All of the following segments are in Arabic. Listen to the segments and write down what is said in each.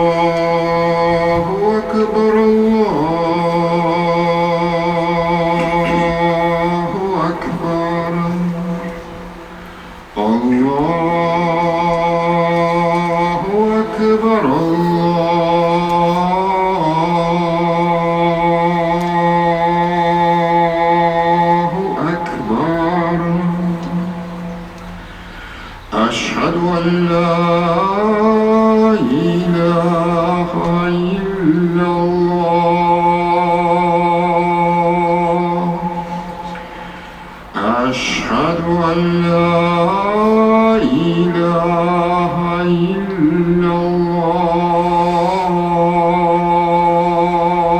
الله أكبر الله أكبر الله أكبر الله أكبر أشهد أن لا إله إلا الله أشهد أن لا إله إلا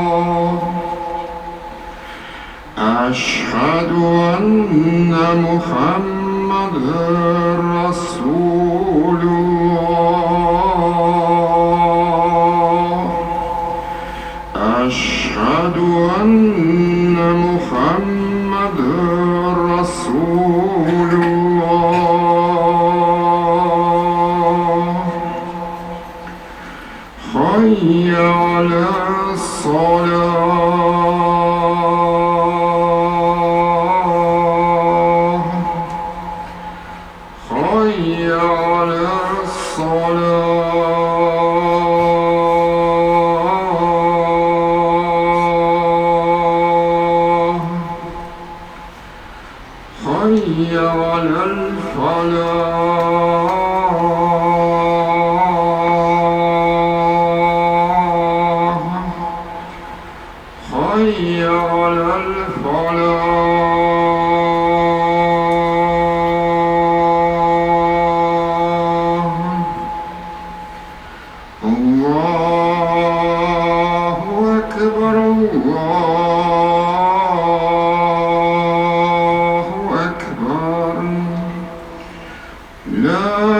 الله أشهد أن محمدًا رسول الله أشهد أن محمدًا رسول الله حي على الصلاة حي على الصلاة حي على الفلاح حي على الفلاح الله أكبر الله أكبر لا